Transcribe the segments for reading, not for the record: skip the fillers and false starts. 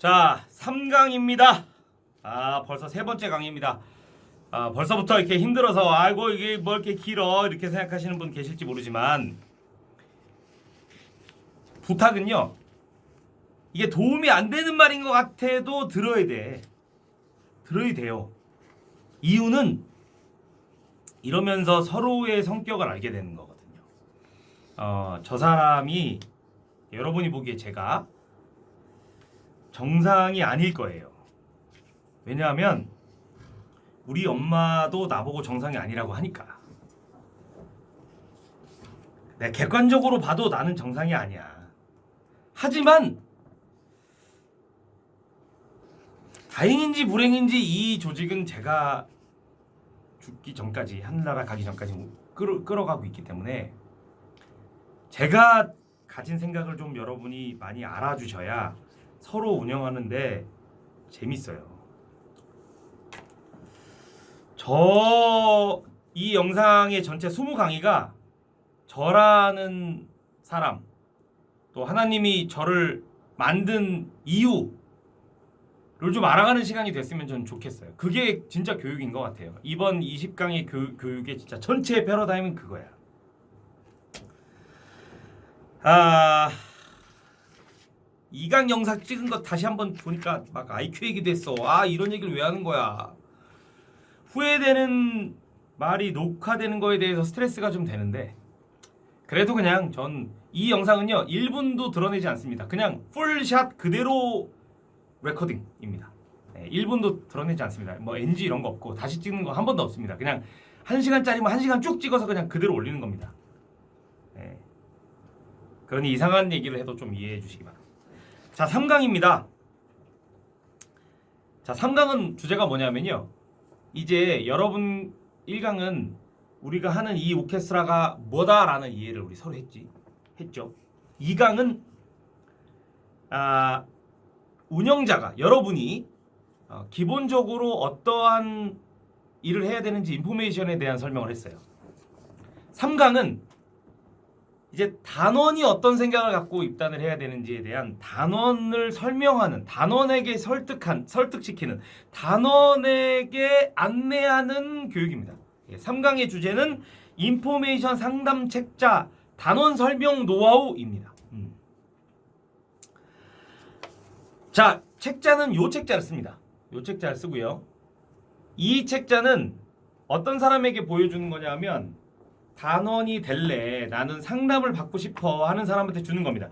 자, 3강입니다. 벌써 세 번째 강의입니다. 벌써부터 이렇게 힘들어서 아이고 이게 뭐 이렇게 길어 이렇게 생각하시는 분 계실지 모르지만 부탁은요. 이게 도움이 안 되는 말인 것 같아도 들어야 돼. 들어야 돼요. 이유는 이러면서 서로의 성격을 알게 되는 거거든요. 저 사람이 여러분이 보기에 제가 정상이 아닐 거예요. 왜냐하면 우리 엄마도 나보고 정상이 아니라고 하니까. 내가 객관적으로 봐도 나는 정상이 아니야. 하지만 다행인지 불행인지 이 조직은 제가 죽기 전까지, 하늘나라 가기 전까지 끌어가고 있기 때문에 제가 가진 생각을 좀 여러분이 많이 알아주셔야 서로 운영하는데 재밌어요. 이 영상의 전체 20강의가 저라는 사람, 또 하나님이 저를 만든 이유를 좀 알아가는 시간이 됐으면 전 좋겠어요. 그게 진짜 교육인 것 같아요. 이번 20강의 교육의 진짜 전체 패러다임은 그거야. 이 강 영상 찍은 거 다시 한번 보니까 막 IQ 얘기도 했어. 이런 얘기를 왜 하는 거야. 후회되는 말이 녹화되는 거에 대해서 스트레스가 좀 되는데 그래도 그냥 전 이 영상은요 1분도 드러내지 않습니다. 그냥 풀샷 그대로 레코딩입니다. 1분도 드러내지 않습니다. 뭐 NG 이런 거 없고 다시 찍는 거 한 번도 없습니다. 그냥 1시간짜리면 1시간 쭉 찍어서 그냥 그대로 올리는 겁니다. 그러니 이상한 얘기를 해도 좀 이해해 주시기 바랍니다. 자, 3강입니다. 자, 3강은 주제가 뭐냐면요. 이제 여러분 1강은 우리가 하는 이 오케스트라가 뭐다라는 이해를 우리 서로 했죠. 2강은 운영자가 여러분이 기본적으로 어떠한 일을 해야 되는지 인포메이션에 대한 설명을 했어요. 3강은 이제 단원이 어떤 생각을 갖고 입단을 해야 되는지에 대한 단원을 설명하는, 단원에게 설득시키는, 단원에게 안내하는 교육입니다. 3강의 주제는 인포메이션 상담 책자 단원 설명 노하우입니다. 자, 책자는 요 책자를 씁니다. 요 책자를 쓰고요. 이 책자는 어떤 사람에게 보여주는 거냐면 단원이 될래, 나는 상담을 받고 싶어 하는 사람한테 주는 겁니다.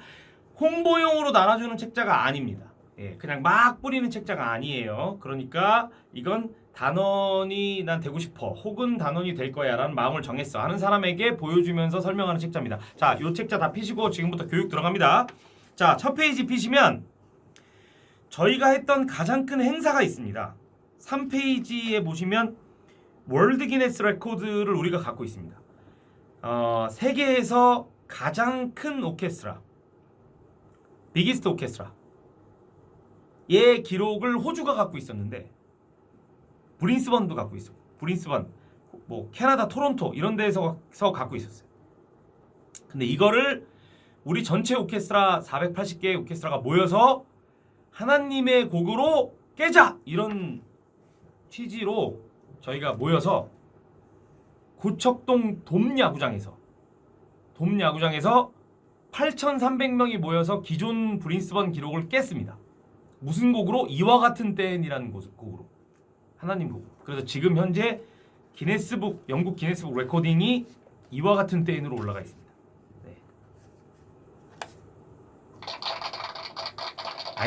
홍보용으로 나눠주는 책자가 아닙니다. 그냥 막 뿌리는 책자가 아니에요. 그러니까 이건 단원이 난 되고 싶어 혹은 단원이 될 거야 라는 마음을 정했어 하는 사람에게 보여주면서 설명하는 책자입니다. 자, 요 책자 다 피시고 지금부터 교육 들어갑니다. 자, 첫 페이지 피시면 저희가 했던 가장 큰 행사가 있습니다. 3페이지에 보시면 월드 기네스 레코드를 우리가 갖고 있습니다. 세계에서 가장 큰 오케스트라, 비기스트 오케스트라 의 기록을 호주가 갖고 있었는데 브린스번도 갖고 있었고, 브린스번, 뭐 캐나다 토론토 이런 데서 갖고 있었어요. 근데 이거를 우리 전체 오케스트라 480개의 오케스트라가 모여서 하나님의 곡으로 깨자 이런 취지로 저희가 모여서 고척동 돔야구장에서 8,300명이 모여서 기존 브린스번 기록을 깼습니다. 무슨 곡으로? 이와 같은 땐이라는 곡으로. 하나님 곡. 그래서 지금 현재 영국 기네스북 레코딩이 이와 같은 땐으로 올라가 있습니다.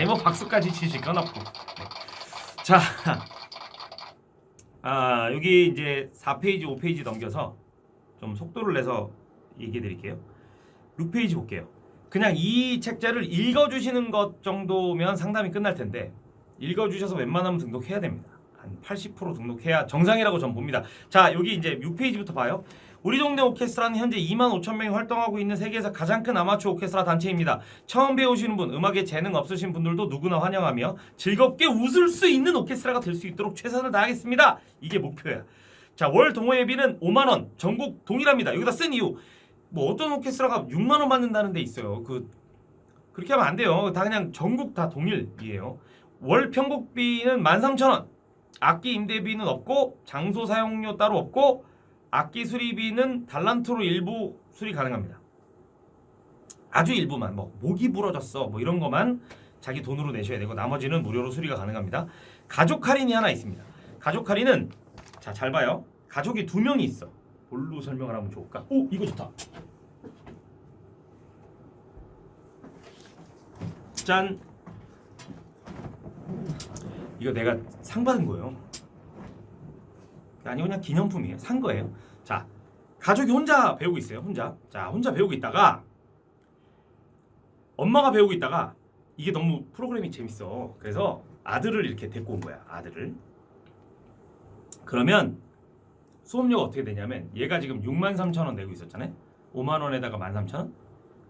뭐 박수까지 치실 건 없고. 자, 여기 이제 4페이지, 5페이지 넘겨서 좀 속도를 내서 얘기해 드릴게요. 6페이지 볼게요. 그냥 이 책자를 읽어주시는 것 정도면 상담이 끝날 텐데 읽어주셔서 웬만하면 등록해야 됩니다. 한 80% 등록해야 정상이라고 전 봅니다. 자, 여기 이제 6페이지부터 봐요. 우리 동네 오케스트라는 현재 25,000명이 활동하고 있는 세계에서 가장 큰 아마추어 오케스트라 단체입니다. 처음 배우시는 분, 음악에 재능 없으신 분들도 누구나 환영하며 즐겁게 웃을 수 있는 오케스트라가 될 수 있도록 최선을 다하겠습니다. 이게 목표야. 자, 월 동호 예비는 5만 원, 전국 동일합니다. 여기다 쓴 이유, 뭐 어떤 오케스트라가 6만 원 받는다는 데 있어요. 그렇게 하면 안 돼요. 다 그냥 전국 다 동일이에요. 월 편곡비는 13,000원. 악기 임대비는 없고 장소 사용료 따로 없고 악기 수리비는 달란트로 일부 수리 가능합니다. 아주 일부만 뭐 목이 부러졌어 뭐 이런 거만 자기 돈으로 내셔야 되고 나머지는 무료로 수리가 가능합니다. 가족 할인이 하나 있습니다. 가족 할인은 자, 잘 봐요. 가족이 2명이 있어. 뭘로 설명을 하면 좋을까? 오, 이거 좋다. 짠. 이거 내가 상 받은 거예요. 아니 그냥 기념품이에요. 산 거예요. 자, 가족이 혼자 배우고 있어요. 혼자 배우고 있다가 엄마가 배우고 있다가 이게 너무 프로그램이 재밌어. 그래서 아들을 이렇게 데리고 온 거야. 아들을. 그러면 수업료가 어떻게 되냐면 얘가 지금 63,000원 내고 있었잖아요. 5만 원에다가 13,000원.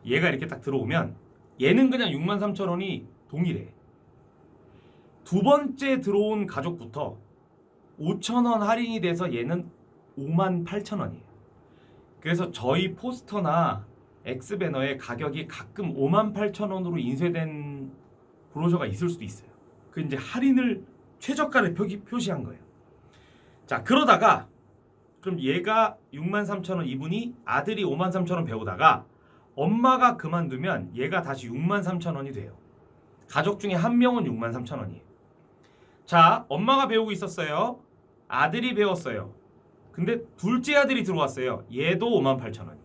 얘가 이렇게 딱 들어오면 얘는 그냥 63,000원이 동일해. 두 번째 들어온 가족부터 5,000원 할인이 돼서 얘는 58,000원이에요. 그래서 저희 포스터나 엑스배너의 가격이 가끔 58,000원으로 인쇄된 브로셔가 있을 수도 있어요. 그 이제 할인을 최저가를 표시한 거예요. 자, 그러다가 그럼 얘가 63,000원 이분이 아들이 53,000원 배우다가 엄마가 그만두면 얘가 다시 63,000원이 돼요. 가족 중에 한 명은 63,000원이에요. 자, 엄마가 배우고 있었어요. 아들이 배웠어요. 근데 둘째 아들이 들어왔어요. 얘도 58,000원이에요.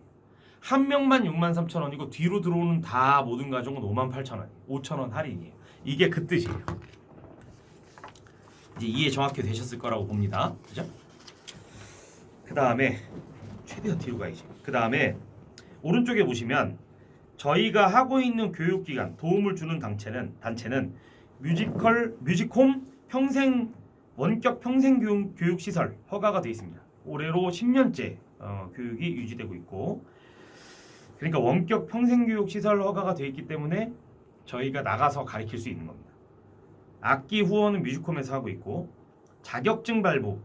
한 명만 63,000원이고 뒤로 들어오는 다 모든 가족은 58,000원이에요. 5,000원 할인이에요. 이게 그 뜻이에요. 이제 이해 정확히 되셨을 거라고 봅니다. 그죠? 그 다음에 최대한 뒤로 가야지. 그 다음에 오른쪽에 보시면 저희가 하고 있는 교육기관 도움을 주는 단체는 뮤직홈 원격 평생 교육 시설 허가가 되어 있습니다. 올해로 10년째 교육이 유지되고 있고, 그러니까 원격 평생 교육 시설 허가가 되어 있기 때문에 저희가 나가서 가르칠 수 있는 겁니다. 악기 후원은 뮤직홈에서 하고 있고, 자격증 발부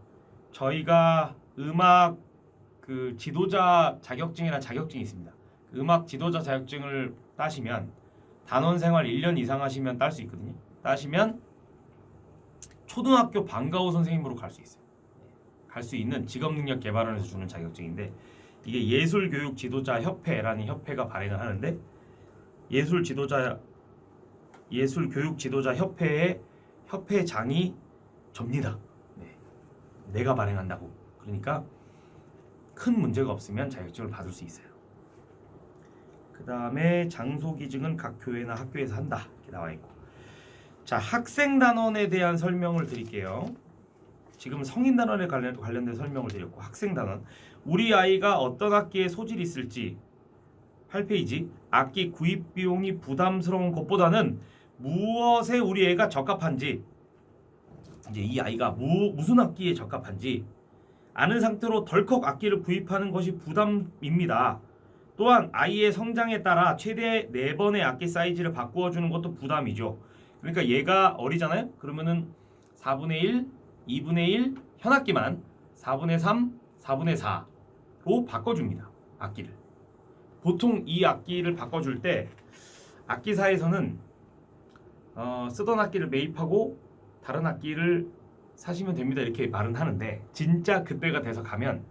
저희가 음악 그 지도자 자격증이라는 자격증이 있습니다. 음악 지도자 자격증을 따시면 단원 생활 1년 이상 하시면 딸 수 있거든요. 따시면 초등학교 방과후 선생님으로 갈 수 있어요. 갈 수 있는 직업능력개발원에서 주는 자격증인데, 이게 예술교육 지도자 협회라는 협회가 발행을 하는데, 예술교육 지도자 협회의 협회장이 접니다. 네. 내가 발행한다고. 그러니까 큰 문제가 없으면 자격증을 받을 수 있어요. 그 다음에 장소 기증은 각 교회나 학교에서 한다. 이렇게 나와 있고. 자, 학생 단원에 대한 설명을 드릴게요. 지금 성인 단원에 관련된 설명을 드렸고, 학생 단원. 우리 아이가 어떤 악기에 소질이 있을지 8페이지. 악기 구입 비용이 부담스러운 것보다는 무엇에 우리 애가 적합한지, 이제 이 아이가 무슨 악기에 적합한지 아는 상태로 덜컥 악기를 구입하는 것이 부담입니다. 또한 아이의 성장에 따라 최대 4번의 악기 사이즈를 바꾸어 주는 것도 부담이죠. 그러니까 얘가 어리잖아요. 그러면은 4분의 1, 2분의 1 현악기만 4분의 3, 4분의 4로 바꿔줍니다. 악기를. 보통 이 악기를 바꿔줄 때 악기사에서는 쓰던 악기를 매입하고 다른 악기를 사시면 됩니다. 이렇게 말은 하는데, 진짜 그때가 돼서 가면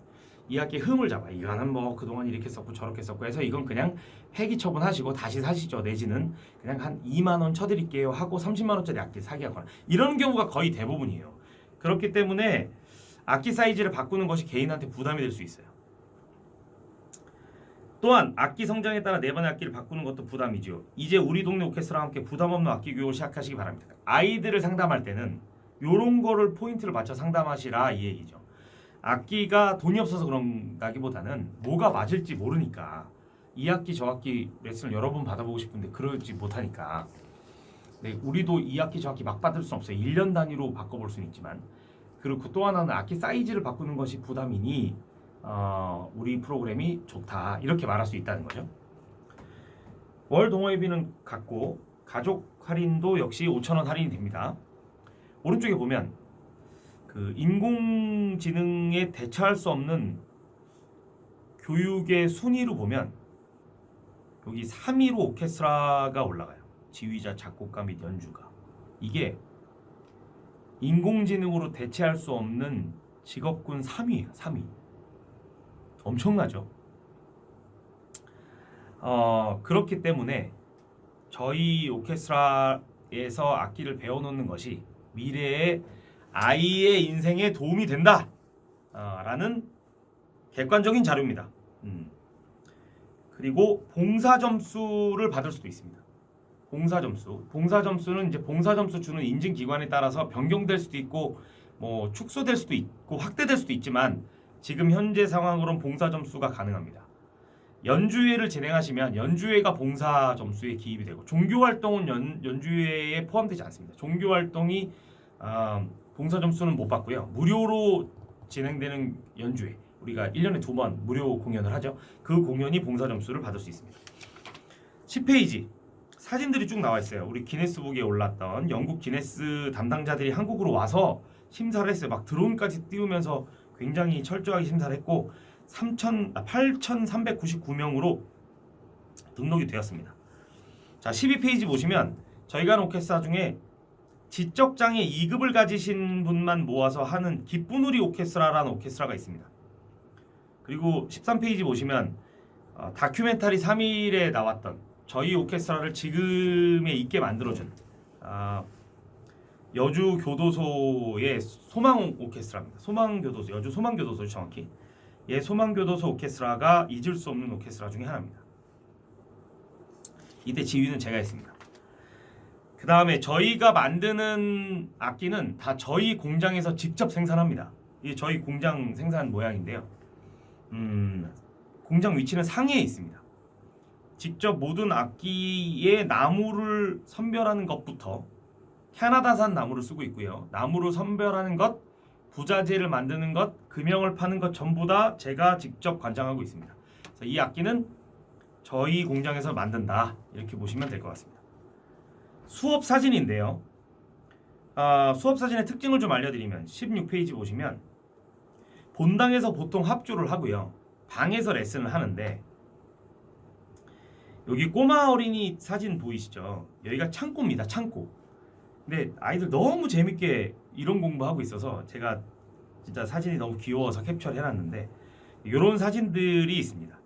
이 악기의 흠을 잡아. 이거는 뭐 그동안 이렇게 썼고 저렇게 썼고 해서 이건 그냥 폐기 처분하시고 다시 사시죠. 내지는 그냥 한 2만 원 쳐드릴게요 하고 30만 원짜리 악기 사게 하거나, 이런 경우가 거의 대부분이에요. 그렇기 때문에 악기 사이즈를 바꾸는 것이 개인한테 부담이 될 수 있어요. 또한 악기 성장에 따라 4번의 악기를 바꾸는 것도 부담이죠. 이제 우리 동네 오케스트라와 함께 부담 없는 악기 교육을 시작하시기 바랍니다. 아이들을 상담할 때는 요런 거를 포인트를 맞춰 상담하시라 이 얘기죠. 악기가 돈이 없어서 그런다기보다는 뭐가 맞을지 모르니까, 이 악기 저 악기 레슨을 여러 번 받아보고 싶은데 그러지 못하니까, 네, 우리도 이 악기 저 악기 막 받을 수는 없어요. 1년 단위로 바꿔볼 수는 있지만, 그리고 또 하나는 악기 사이즈를 바꾸는 것이 부담이니 우리 프로그램이 좋다, 이렇게 말할 수 있다는 거죠. 월 동호회비는 같고 가족 할인도 역시 5,000원 할인이 됩니다. 오른쪽에 보면 그 인공지능에 대처할 수 없는 교육의 순위로 보면 여기 3위로 오케스트라가 올라가요. 지휘자, 작곡가 및 연주가. 이게 인공지능으로 대체할 수 없는 직업군 3위예요. 3위. 엄청나죠. 그렇기 때문에 저희 오케스트라에서 악기를 배워놓는 것이 미래의 아이의 인생에 도움이 된다 라는 객관적인 자료입니다. 그리고 봉사 점수를 받을 수도 있습니다. 봉사 점수는 이제 봉사 점수 주는 인증 기관에 따라서 변경될 수도 있고 뭐 축소될 수도 있고 확대될 수도 있지만 지금 현재 상황으로는 봉사 점수가 가능합니다. 연주회를 진행하시면 연주회가 봉사 점수에 기입이 되고 종교 활동은 연주회에 포함되지 않습니다. 종교 활동이 봉사 점수는 못 받고요. 무료로 진행되는 연주회, 우리가 1년에 2번 무료 공연을 하죠. 그 공연이 봉사 점수를 받을 수 있습니다. 10페이지 사진들이 쭉 나와 있어요. 우리 기네스북에 올랐던 영국 기네스 담당자들이 한국으로 와서 심사를 했어요. 막 드론까지 띄우면서 굉장히 철저하게 심사를 했고 8,399명으로 등록이 되었습니다. 자, 12페이지 보시면 저희가 하는 오케스트라 중에 지적장애 2급을 가지신 분만 모아서 하는 기쁜 우리 오케스트라라는 오케스트라가 있습니다. 그리고 13페이지 보시면 다큐멘터리 3일에 나왔던 저희 오케스트라를 지금에 있게 만들어준 여주 교도소의 소망 오케스트라입니다. 소망교도소, 여주 소망교도소 정확히. 예, 소망교도소 오케스트라가 잊을 수 없는 오케스트라 중에 하나입니다. 이때 지휘는 제가 했습니다. 그 다음에 저희가 만드는 악기는 다 저희 공장에서 직접 생산합니다. 이게 저희 공장 생산 모양인데요. 공장 위치는 상해에 있습니다. 직접 모든 악기의 나무를 선별하는 것부터 캐나다산 나무를 쓰고 있고요. 나무를 선별하는 것, 부자재를 만드는 것, 금형을 파는 것 전부 다 제가 직접 관장하고 있습니다. 그래서 이 악기는 저희 공장에서 만든다 이렇게 보시면 될 것 같습니다. 수업 사진인데요. 수업 사진의 특징을 좀 알려드리면 16페이지 보시면 본당에서 보통 합주를 하고요. 방에서 레슨을 하는데 여기 꼬마 어린이 사진 보이시죠? 여기가 창고입니다. 창고. 근데 아이들 너무 재밌게 이론 공부하고 있어서 제가 진짜 사진이 너무 귀여워서 캡처를 해놨는데 이런 사진들이 있습니다.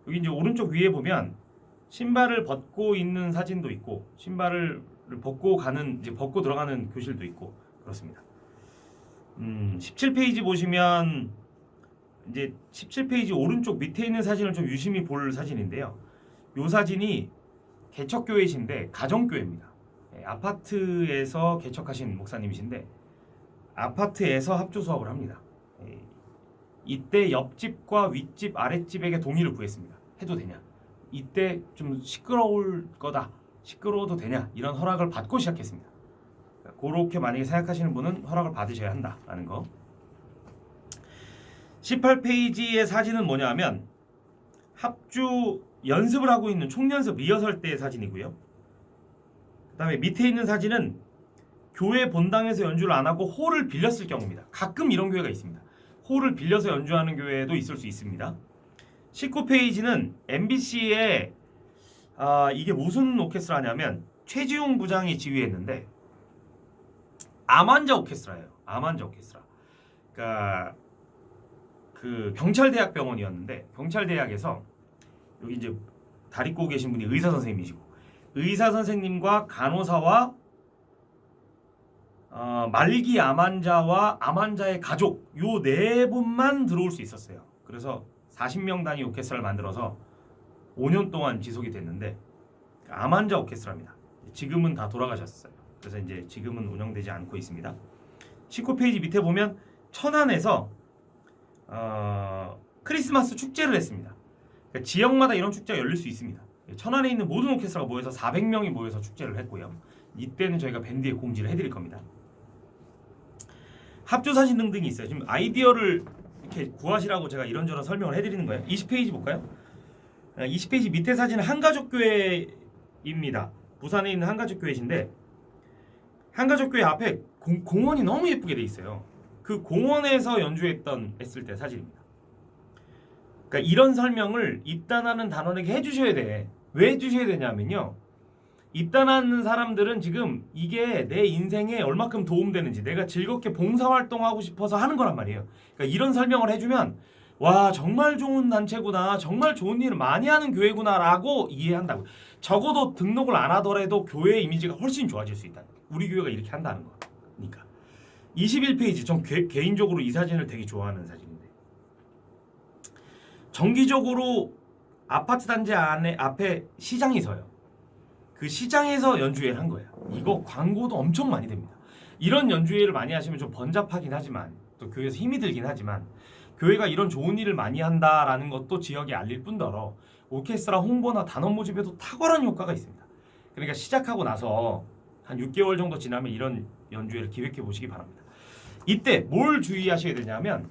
여기 이제 오른쪽 위에 보면 신발을 벗고 있는 사진도 있고 신발을 벗고 들어가는 교실도 있고 그렇습니다. 17페이지 보시면 이제 17페이지 오른쪽 밑에 있는 사진을 좀 유심히 볼 사진인데요. 이 사진이 개척교회이신데 가정교회입니다. 아파트에서 개척하신 목사님이신데 아파트에서 합주 수업을 합니다. 이때 옆집과 윗집, 아랫집에게 동의를 구했습니다. 해도 되냐? 이때 좀 시끄러울 거다. 시끄러워도 되냐? 이런 허락을 받고 시작했습니다. 그렇게 만약에 생각하시는 분은 허락을 받으셔야 한다라는 거. 18페이지의 사진은 뭐냐 하면 합주 연습을 하고 있는 총연습 리허설 때의 사진이고요. 그 다음에 밑에 있는 사진은 교회 본당에서 연주를 안 하고 홀을 빌렸을 경우입니다. 가끔 이런 교회가 있습니다. 홀을 빌려서 연주하는 교회도 있을 수 있습니다. 19페이지는 MBC에 이게 무슨 오케스트라냐면 최지웅 부장이 지휘했는데 암환자 오케스트라예요. 암환자 오케스트라. 그러니까 그 경찰대학병원이었는데 경찰대학에서 여기 이제 다리 꼬고 계신 분이 의사 선생님이시고 의사 선생님과 간호사와 말기 암환자와 암환자의 가족 요 네 분만 들어올 수 있었어요. 그래서 40명 단위 오케스트라를 만들어서 5년 동안 지속이 됐는데 암환자 오케스트라입니다. 지금은 다 돌아가셨어요. 그래서 이제 지금은 운영되지 않고 있습니다. 19페이지 밑에 보면 천안에서 크리스마스 축제를 했습니다. 그러니까 지역마다 이런 축제가 열릴 수 있습니다. 천안에 있는 모든 오케스트라가 모여서 400명이 모여서 축제를 했고요. 이때는 저희가 밴드에 공지를 해드릴 겁니다. 합주 사진 등등이 있어요. 지금 아이디어를 이렇게 구하시라고 제가 이런저런 설명을 해드리는 거예요. 20페이지 볼까요? 20페이지 밑에 사진은 한가족교회입니다. 부산에 있는 한가족교회신데 한가족교회 앞에 공원이 너무 예쁘게 돼 있어요. 그 공원에서 연주했을 때 사진입니다. 그러니까 이런 설명을 입단하는 단원에게 해주셔야 돼. 왜 해주셔야 되냐면요. 입단하는 사람들은 지금 이게 내 인생에 얼마큼 도움되는지, 내가 즐겁게 봉사활동하고 싶어서 하는 거란 말이에요. 그러니까 이런 설명을 해주면 와, 정말 좋은 단체구나, 정말 좋은 일을 많이 하는 교회구나 라고 이해한다고. 적어도 등록을 안 하더라도 교회 이미지가 훨씬 좋아질 수 있다. 우리 교회가 이렇게 한다는 거니까. 21페이지. 전 개인적으로 이 사진을 되게 좋아하는 사진인데, 정기적으로 아파트 단지 앞에 시장이 서요. 그 시장에서 연주회를 한 거예요. 이거 광고도 엄청 많이 됩니다. 이런 연주회를 많이 하시면 좀 번잡하긴 하지만, 또 교회에서 힘이 들긴 하지만, 교회가 이런 좋은 일을 많이 한다라는 것도 지역에 알릴 뿐더러 오케스트라 홍보나 단원 모집에도 탁월한 효과가 있습니다. 그러니까 시작하고 나서 한 6개월 정도 지나면 이런 연주회를 기획해 보시기 바랍니다. 이때 뭘 주의하셔야 되냐면,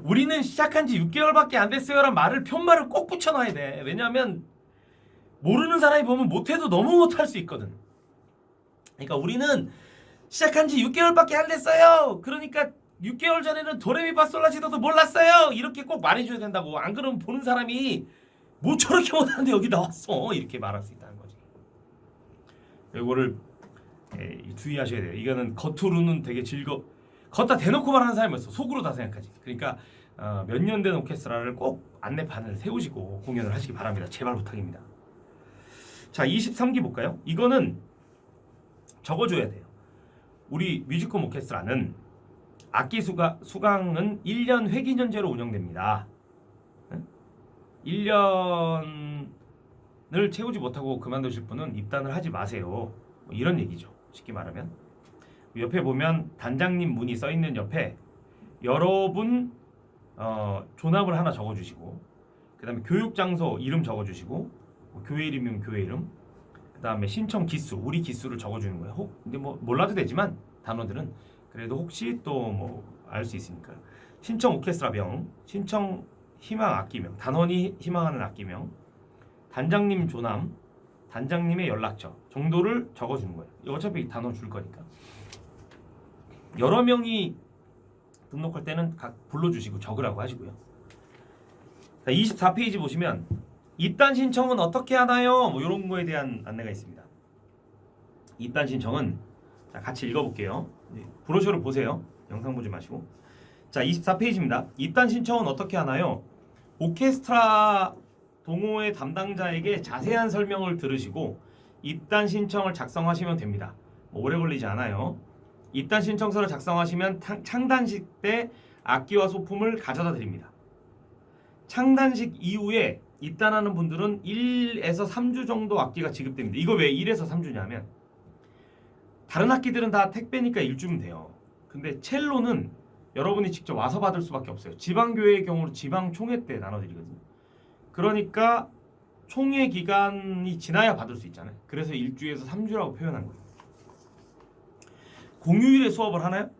우리는 시작한 지 6개월밖에 안 됐어요라는 말을, 편말을 꼭 붙여놔야 돼. 왜냐하면 모르는 사람이 보면 못해도 너무 못할 수 있거든. 그러니까 우리는 시작한 지 6개월밖에 안 됐어요. 그러니까 6개월 전에는 도레미파솔라시도도 몰랐어요. 이렇게 꼭 말해줘야 된다고. 안 그러면 보는 사람이 뭐 저렇게 못하는데 여기 나왔어, 이렇게 말할 수 있다는 거지. 이거를 주의하셔야 돼요. 이거는 겉으로는 되게 겉다 대놓고 말하는 사람이 있어. 속으로 다 생각하지. 그러니까 몇 년 된 오케스트라를 꼭 안내판을 세우시고 공연을 하시기 바랍니다. 제발 부탁입니다. 자, 23기 볼까요? 이거는 적어줘야 돼요. 우리 뮤지컬 오케스트라는 악기 수강은 1년 회기년제로 운영됩니다. 1년을 채우지 못하고 그만두실 분은 입단을 하지 마세요. 뭐 이런 얘기죠. 쉽게 말하면. 옆에 보면 단장님 문이 써있는 옆에 여러분 존합을 하나 적어주시고, 그 다음에 교육장소 이름 적어주시고, 뭐 교회 이름이면 교회 이름, 그 다음에 신청 기수, 우리 기수를 적어주는 거예요. 근데 뭐 몰라도 되지만 단원들은 그래도 혹시 또 뭐 알 수 있으니까. 신청 오케스트라명, 신청 희망 악기명, 단원이 희망하는 악기명, 단장님 조남, 단장님의 연락처 정도를 적어주는 거예요. 어차피 단원 줄 거니까. 여러 명이 등록할 때는 각 불러주시고 적으라고 하시고요. 24페이지 보시면 입단 신청은 어떻게 하나요? 뭐 이런 거에 대한 안내가 있습니다. 입단 신청은 같이 읽어볼게요. 브로셔를 보세요. 영상 보지 마시고. 자, 24페이지입니다. 입단 신청은 어떻게 하나요? 오케스트라 동호회 담당자에게 자세한 설명을 들으시고 입단 신청을 작성하시면 됩니다. 뭐 오래 걸리지 않아요. 입단 신청서를 작성하시면 창단식 때 악기와 소품을 가져다 드립니다. 창단식 이후에 입단하는 분들은 1에서 3주 정도 악기가 지급됩니다. 이거 왜 1에서 3주냐면 다른 악기들은 다 택배니까 1주면 돼요. 근데 첼로는 여러분이 직접 와서 받을 수밖에 없어요. 지방교회의 경우는 지방총회 때 나눠드리거든요. 그러니까 총회 기간이 지나야 받을 수 있잖아요. 그래서 1주에서 3주라고 표현한 거예요. 공휴일에 수업을 하나요?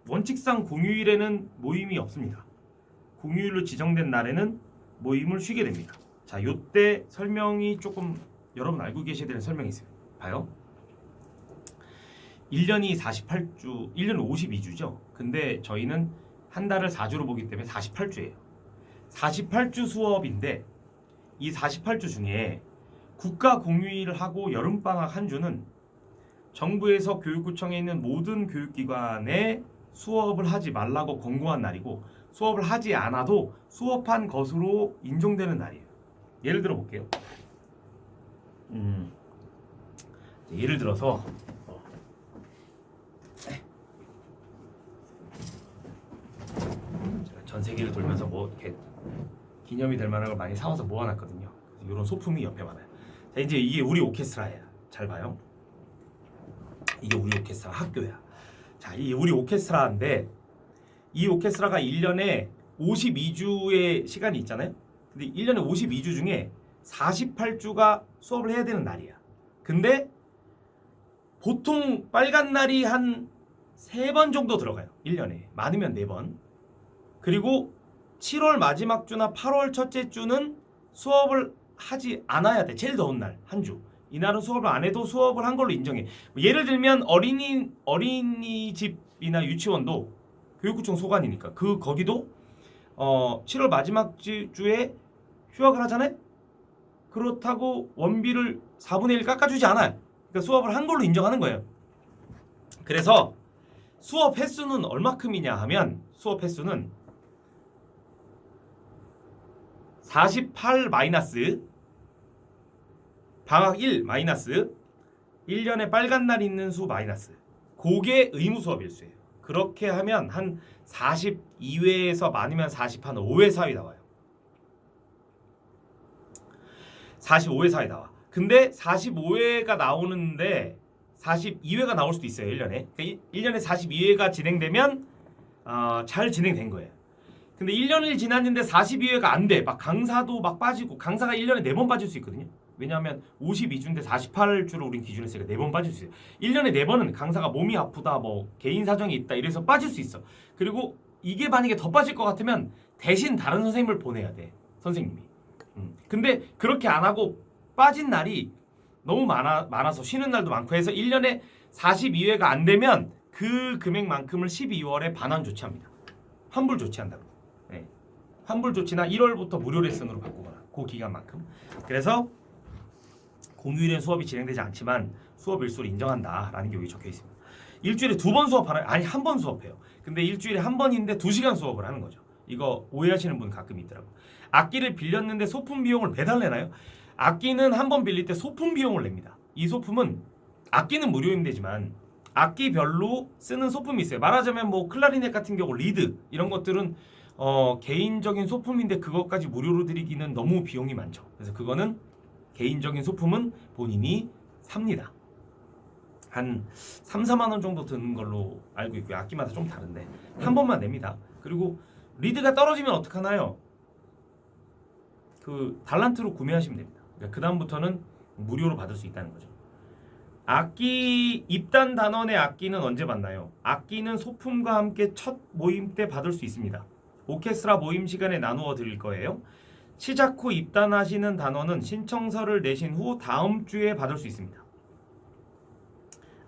원칙상 공휴일에는 모임이 없습니다. 공휴일로 지정된 날에는 모임을 쉬게 됩니다. 자, 요때 설명이 조금 여러분 알고 계셔야 되는 설명이 있어요. 봐요. 1년이 48주, 1년은 52주죠. 근데 저희는 한 달을 4주로 보기 때문에 48주예요. 48주 수업인데 이 48주 중에 국가 공휴일을 하고 여름방학 한 주는 정부에서 교육구청에 있는 모든 교육기관에 수업을 하지 말라고 권고한 날이고, 수업을 하지 않아도 수업한 것으로 인정되는 날이에요. 예를 들어 볼게요. 예를 들어서 제가 전 세계를 돌면서 뭐 이렇게 기념이 될 만한 걸 많이 사와서 모아놨거든요. 이런 소품이 옆에 많아요. 자, 이제 이게 우리 오케스트라예요. 잘 봐요. 이게 우리 오케스트라 학교야. 자, 이 우리 오케스트라인데 이 오케스트라가 1년에 52주의 시간이 있잖아요. 근데 1년에 52주 중에 48주가 수업을 해야 되는 날이야. 근데 보통 빨간 날이 한 3번 정도 들어가요. 1년에. 많으면 4번. 그리고 7월 마지막 주나 8월 첫째 주는 수업을 하지 않아야 돼. 제일 더운 날, 한 주. 이날은 수업을 안 해도 수업을 한 걸로 인정해. 예를 들면 어린이집이나 유치원도 교육구청 소관이니까 거기도 7월 마지막 주에 휴학을 하잖아요. 그렇다고 원비를 4분의 1 깎아주지 않아요. 그러니까 수업을 한 걸로 인정하는 거예요. 그래서 수업 횟수는 얼마큼이냐 하면 수업 횟수는 48 마이너스 방학 1 마이너스 1년에 빨간 날 있는 수 마이너스 그게 의무 수업 일수예요. 그렇게 하면 한 42회에서 많으면 45회 사이 나와요. 45회 사이 나와. 근데 45회가 나오는데 42회가 나올 수도 있어요. 1년에. 그러니까 1년에 42회가 진행되면 잘 진행된 거예요. 근데 1년이 지났는데 42회가 안 돼. 막 강사도 막 빠지고 강사가 1년에 4번 빠질 수 있거든요. 왜냐하면 52주인데 48주를 우린 기준했으니까 4번 빠질 수 있어요. 1년에 4번은 강사가 몸이 아프다 뭐 개인 사정이 있다 이래서 빠질 수 있어. 그리고 이게 만약에 더 빠질 것 같으면 대신 다른 선생님을 보내야 돼. 선생님이. 근데 그렇게 안 하고 빠진 날이 너무 많아서 쉬는 날도 많고 해서 1년에 42회가 안 되면 그 금액만큼을 12월에 반환 조치합니다. 환불 조치한다고. 네. 환불 조치나 1월부터 무료 레슨으로 바꾸거나 그 기간만큼. 그래서 공휴일엔 수업이 진행되지 않지만 수업 일수를 인정한다라는 게 여기 적혀 있습니다. 일주일에 2번 수업하나요? 아니 1번 수업해요. 근데 일주일에 1번인데 2시간 수업을 하는 거죠. 이거 오해하시는 분 가끔 있더라고요. 악기를 빌렸는데 소품 비용을 매달 내나요? 악기는 한 번 빌릴 때 소품 비용을 냅니다. 이 소품은 악기는 무료임되지만 악기별로 쓰는 소품이 있어요. 말하자면 뭐 클라리넷 같은 경우 리드 이런 것들은 개인적인 소품인데 그것까지 무료로 드리기는 너무 비용이 많죠. 그래서 그거는 개인적인 소품은 본인이 삽니다. 한 3, 4만 원 정도 드는 걸로 알고 있고요. 악기마다 좀 다른데 한 번만 냅니다. 그리고 리드가 떨어지면 어떡하나요? 그 달란트로 구매하시면 됩니다. 그러니까 그 다음부터는 무료로 받을 수 있다는 거죠. 악기 입단 단원의 악기는 언제 받나요? 악기는 소품과 함께 첫 모임 때 받을 수 있습니다. 오케스트라 모임 시간에 나누어 드릴 거예요. 시작 후 입단하시는 단원은 신청서를 내신 후 다음 주에 받을 수 있습니다.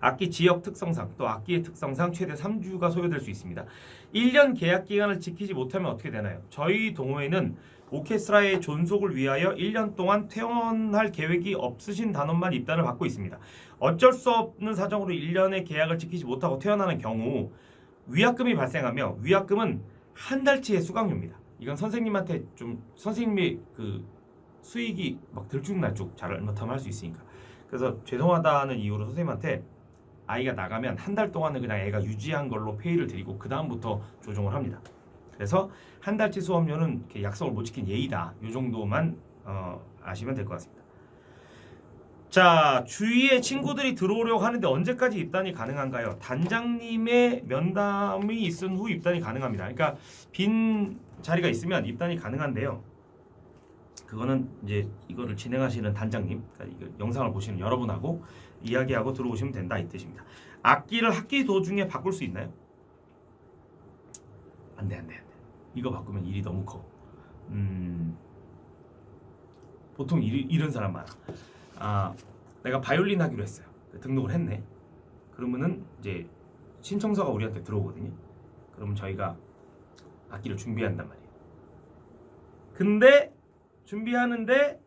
악기 지역 특성상 또 악기의 특성상 최대 3주가 소요될 수 있습니다. 1년 계약 기간을 지키지 못하면 어떻게 되나요? 저희 동호회는 오케스트라의 존속을 위하여 1년 동안 퇴원할 계획이 없으신 단원만 입단을 받고 있습니다. 어쩔 수 없는 사정으로 1년의 계약을 지키지 못하고 퇴원하는 경우 위약금이 발생하며 위약금은 한 달치의 수강료입니다. 이건 선생님한테 좀 선생님의 그 수익이 막 들쭉날쭉 잘못하면 할 수 있으니까. 그래서 죄송하다는 이유로 선생님한테 아이가 나가면 한 달 동안은 그냥 애가 유지한 걸로 페이를 드리고 그 다음부터 조정을 합니다. 그래서 한 달치 수업료는 이렇게 약속을 못 지킨 예의다. 이 정도만 아시면 될 것 같습니다. 자, 주위에 친구들이 들어오려고 하는데 언제까지 입단이 가능한가요? 단장님의 면담이 있은 후 입단이 가능합니다. 그러니까 빈 자리가 있으면 입단이 가능한데요. 그거는 이제 이거를 진행하시는 단장님, 그러니까 이거 영상을 보시는 여러분하고 이야기하고 들어오시면 된다 이 뜻입니다. 악기를 학기 도중에 바꿀 수 있나요? 안 돼. 이거 바꾸면 일이 너무 커. 보통 이런 사람 많아. 내가 바이올린 하기로 했어요. 등록을 했네. 그러면은 이제 신청서가 우리한테 들어오거든요. 그러면 저희가 악기를 준비한단 말이에요. 근데 준비하는데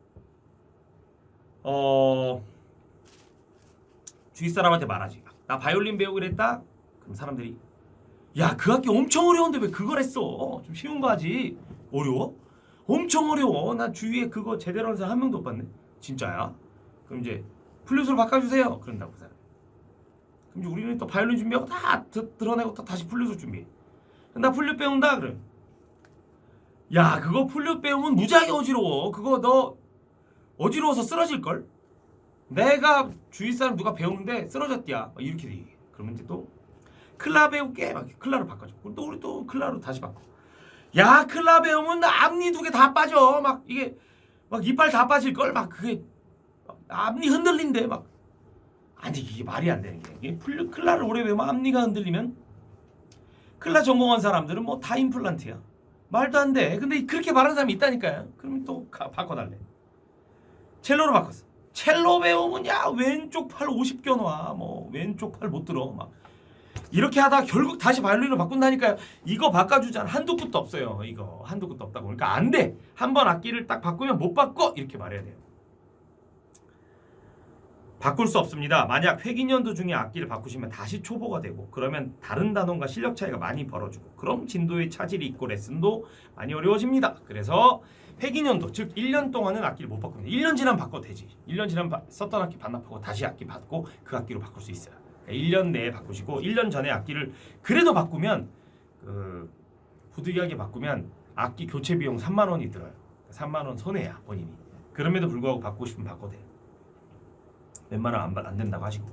주위 사람한테 말하지. 나 바이올린 배우기로 했다. 그럼 사람들이 야, 그 악기 엄청 어려운데 왜 그걸 했어? 좀 쉬운 거 하지. 어려워? 엄청 어려워. 나 주위에 그거 제대로 하는 사람 한 명도 못 봤네. 진짜야? 그럼 이제 플룻으로 바꿔주세요. 그런다고 사람. 그럼 이제 우리는 또 바이올린 준비하고 다 드러내고 또 다시 플룻을 준비해. 나 플룻 배운다. 그럼 야, 그거 플룻 배우면 무지하게 어지러워. 그거 너 어지러워서 쓰러질걸? 내가 주위 사람 누가 배우는데 쓰러졌디야. 이렇게 돼. 그러면 이제 또 클라 배울게. 막 클라로 바꿔줘. 그럼 또 우리 또 클라로 다시 바꿔. 야, 클라 배우면 앞니 2개 다 빠져. 막 이게 막 이빨 다 빠질걸? 막 그게 앞니 흔들린대. 막 아니 이게 말이 안 되는 게 이게 클라를 오래 배우면 앞니가 흔들리면 클라 전공한 사람들은 뭐 다 임플란트야. 말도 안 돼. 근데 그렇게 말하는 사람이 있다니까요. 그러면 또 바꿔달래. 첼로로 바꿨어. 첼로 배우면 야 왼쪽 팔 50겨 놔. 뭐 왼쪽 팔 못 들어. 막 이렇게 하다가 결국 다시 바이올린으로 바꾼다니까요. 이거 바꿔주잖아. 한도 끝도 없어요. 이거 한도 끝도 없다고. 그러니까 안 돼. 한 번 악기를 딱 바꾸면 못 바꿔. 이렇게 말해야 돼요. 바꿀 수 없습니다. 만약 회기년도 중에 악기를 바꾸시면 다시 초보가 되고 그러면 다른 단원과 실력 차이가 많이 벌어지고 그럼 진도에 차질이 있고 레슨도 많이 어려워집니다. 그래서 회기년도 즉 1년 동안은 악기를 못 바꿉니다. 1년 지나면 바꿔도 되지. 1년 지나면 썼던 악기 반납하고 다시 악기 받고 그 악기로 바꿀 수 있어요. 1년 내에 바꾸시고 1년 전에 악기를 그래도 바꾸면 부득이하게 바꾸면 악기 교체 비용 3만 원이 들어요. 3만 원 손해야 본인이. 그럼에도 불구하고 바꾸고 싶으면 바꿔도 돼요. 웬만하면 안 된다고 하시고.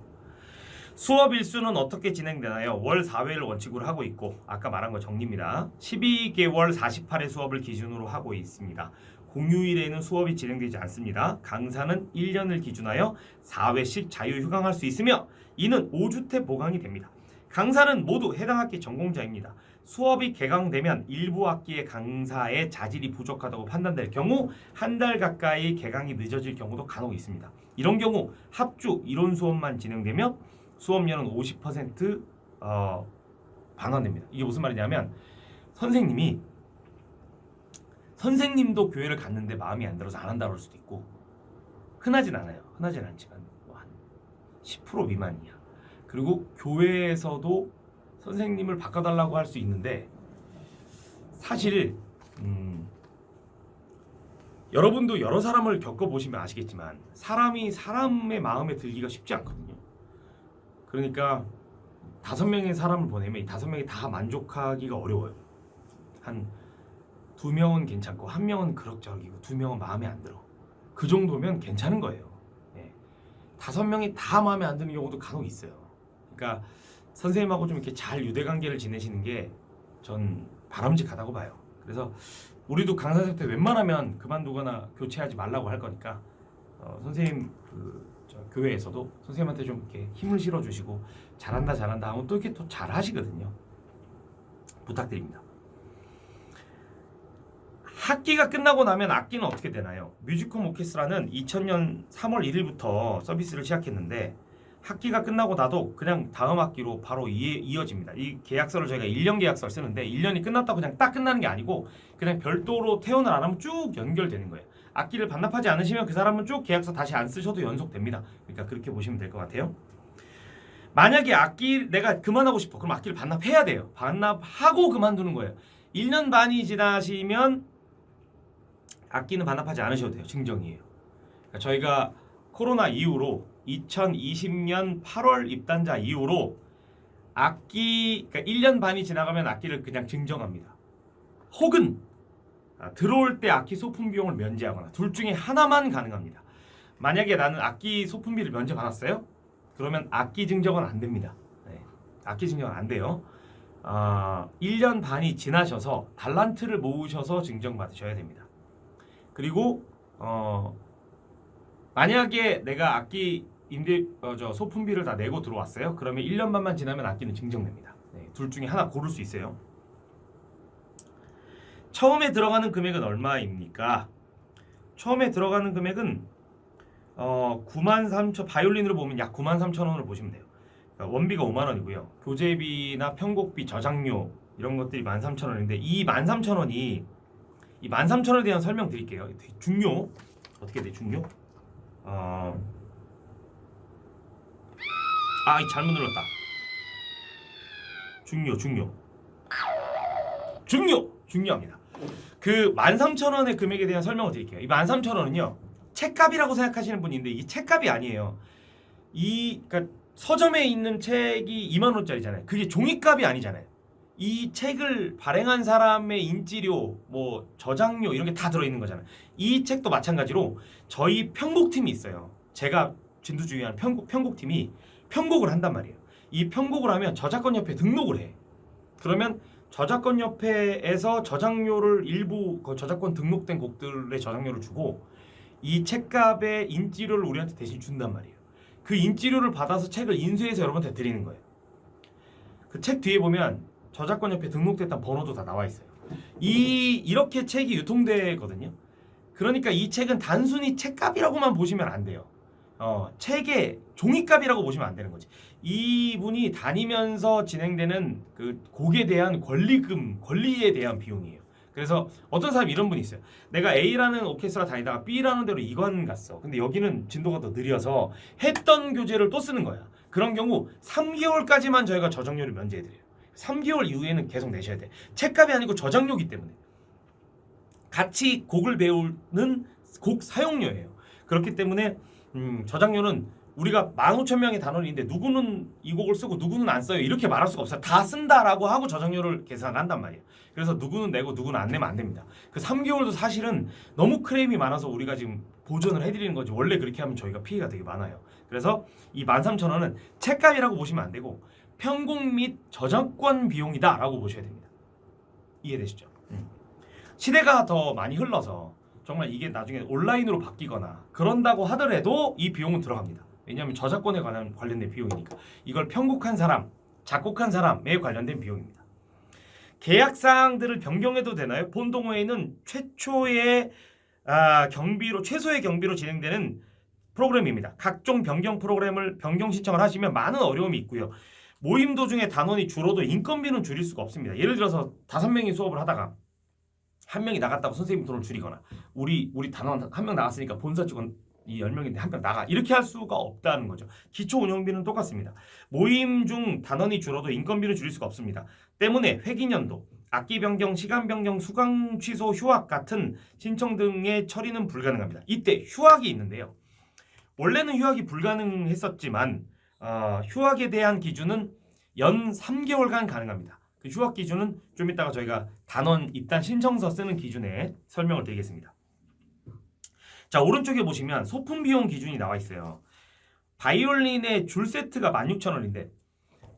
수업 일수는 어떻게 진행되나요? 월 4회를 원칙으로 하고 있고 아까 말한 거 정리입니다. 12개월 48회 수업을 기준으로 하고 있습니다. 공휴일에는 수업이 진행되지 않습니다. 강사는 1년을 기준하여 4회씩 자유휴강할 수 있으며 이는 5주태 보강이 됩니다. 강사는 모두 해당 학기 전공자입니다. 수업이 개강되면 일부 학기의 강사의 자질이 부족하다고 판단될 경우 한 달 가까이 개강이 늦어질 경우도 간혹 있습니다. 이런 경우 합주 이론 수업만 진행되며 수업료는 50% 반환됩니다. 이게 무슨 말이냐면 선생님도 교회를 갔는데 마음이 안 들어서 안 한다고 할 수도 있고 흔하진 않아요. 흔하진 않지만 한 10% 미만이야. 그리고 교회에서도 선생님을 바꿔달라고 할 수 있는데 사실 여러분도 여러 사람을 겪어보시면 아시겠지만 사람이 사람의 마음에 들기가 쉽지 않거든요. 그러니까 5명의 사람을 보내면 이 5명이 다 만족하기가 어려워요. 한 2명은 괜찮고 1명은 그럭저럭이고 2명은 마음에 안 들어. 그 정도면 괜찮은 거예요. 5명이 다 마음에 안 드는 경우도 간혹 있어요. 그러니까 선생님하고 좀 이렇게 잘 유대관계를 지내시는 게 전 바람직하다고 봐요. 그래서 우리도 강사생 때 웬만하면 그만두거나 교체하지 말라고 할 거니까 선생님 교회에서도 선생님한테 좀 이렇게 힘을 실어주시고 잘한다 하면 또 이렇게 또 잘하시거든요. 부탁드립니다. 학기가 끝나고 나면 악기는 어떻게 되나요? 뮤지컬 오케스트라는 2000년 3월 1일부터 서비스를 시작했는데 학기가 끝나고 나도 그냥 다음 학기로 바로 이어집니다. 이 계약서를 저희가 1년 계약서를 쓰는데 1년이 끝났다고 그냥 딱 끝나는 게 아니고 그냥 별도로 퇴원을 안 하면 쭉 연결되는 거예요. 악기를 반납하지 않으시면 그 사람은 쭉 계약서 다시 안 쓰셔도 연속됩니다. 그러니까 그렇게 보시면 될 것 같아요. 만약에 악기 내가 그만하고 싶어. 그럼 악기를 반납해야 돼요. 반납하고 그만두는 거예요. 1년 반이 지나시면 악기는 반납하지 않으셔도 돼요. 증정이에요. 그러니까 저희가 코로나 이후로 2020년 8월 입단자 이후로 악기 그러니까 1년 반이 지나가면 악기를 그냥 증정합니다. 혹은 들어올 때 악기 소품 비용을 면제하거나 둘 중에 하나만 가능합니다. 만약에 나는 악기 소품비를 면제받았어요? 그러면 악기 증정은 안 됩니다. 악기 증정은 안 돼요. 1년 반이 지나셔서 달란트를 모으셔서 증정받으셔야 됩니다. 그리고 만약에 내가 악기 소품비를 다 내고 들어왔어요. 그러면 1년 반만 지나면 악기는 증정됩니다. 둘 중에 하나 고를 수 있어요. 처음에 들어가는 금액은 얼마입니까? 처음에 들어가는 금액은 93,000 바이올린으로 보면 약 93,000원으로 보시면 돼요. 그러니까 원비가 5만 원이고요. 교재비나 편곡비, 저장료 이런 것들이 13,000원인데 이 13,000원이 이 13,000원에 대한 설명 드릴게요. 되게 중요. 어떻게 돼? 중요? 잘못 눌렀다. 중요합니다. 그 13,000원의 금액에 대한 설명을 드릴게요. 이 13,000원은요. 책값이라고 생각하시는 분이 있는데 이게 책값이 아니에요. 그러니까 서점에 있는 책이 2만 원짜리잖아요. 그게 종이값이 아니잖아요. 이 책을 발행한 사람의 인지료, 저장료 이런 게 다 들어있는 거잖아요. 이 책도 마찬가지로 저희 편곡팀이 있어요. 제가 진두지휘하는 편곡팀이 편곡을 한단 말이에요. 이 편곡을 하면 저작권협회에 등록을 해. 그러면 저작권협회에서 저장료를 일부 저작권 등록된 곡들의 저장료를 주고 이 책값의 인지료를 우리한테 대신 준단 말이에요. 그 인지료를 받아서 책을 인쇄해서 여러분한테 드리는 거예요. 그 책 뒤에 보면 저작권협회 등록됐다는 번호도 다 나와 있어요. 이렇게 책이 유통되거든요. 그러니까 이 책은 단순히 책값이라고만 보시면 안 돼요. 책의 종이값이라고 보시면 안 되는 거지. 이분이 다니면서 진행되는 그 곡에 대한 권리에 대한 비용이에요. 그래서 어떤 사람이 이런 분이 있어요. 내가 A라는 오케스트라 다니다가 B라는 데로 이관 갔어. 근데 여기는 진도가 더 느려서 했던 교재를 또 쓰는 거야. 그런 경우 3개월까지만 저희가 저작료를 면제해드려요. 3개월 이후에는 계속 내셔야 돼. 책값이 아니고 저작료기 때문에. 같이 곡을 배우는 곡 사용료예요. 그렇기 때문에 저작료는 우리가 15,000명의 단원인데 누구는 이 곡을 쓰고 누구는 안 써요. 이렇게 말할 수가 없어요. 다 쓴다라고 하고 저작료를 계산한단 말이에요. 그래서 누구는 내고 누구는 안 내면 안 됩니다. 그 3개월도 사실은 너무 크레임이 많아서 우리가 지금 보전을 해드리는 거지. 원래 그렇게 하면 저희가 피해가 되게 많아요. 그래서 이 13,000원은 책값이라고 보시면 안 되고 편곡 및 저작권 비용이다라고 보셔야 됩니다. 이해되시죠? 시대가 더 많이 흘러서 정말 이게 나중에 온라인으로 바뀌거나 그런다고 하더라도 이 비용은 들어갑니다. 왜냐하면 저작권에 관련된 비용이니까. 이걸 편곡한 사람, 작곡한 사람에 관련된 비용입니다. 계약사항들을 변경해도 되나요? 본 동호회는 최소의 경비로 진행되는 프로그램입니다. 각종 변경 프로그램을 변경 신청을 하시면 많은 어려움이 있고요. 모임 도중에 단원이 줄어도 인건비는 줄일 수가 없습니다. 예를 들어서 5명이 수업을 하다가 한 명이 나갔다고 선생님 돈을 줄이거나 우리 단원 한 명 나갔으니까 본사 직원 이 10명인데 한 명 나가 이렇게 할 수가 없다는 거죠. 기초 운영비는 똑같습니다. 모임 중 단원이 줄어도 인건비는 줄일 수가 없습니다. 때문에 회기연도, 악기 변경, 시간 변경, 수강 취소, 휴학 같은 신청 등의 처리는 불가능합니다. 이때 휴학이 있는데요. 원래는 휴학이 불가능했었지만 휴학에 대한 기준은 연 3개월간 가능합니다. 그 휴학 기준은 좀 이따가 저희가 단원 입단 신청서 쓰는 기준에 설명을 드리겠습니다. 자, 오른쪽에 보시면 소품 비용 기준이 나와 있어요. 바이올린의 줄 세트가 16,000원인데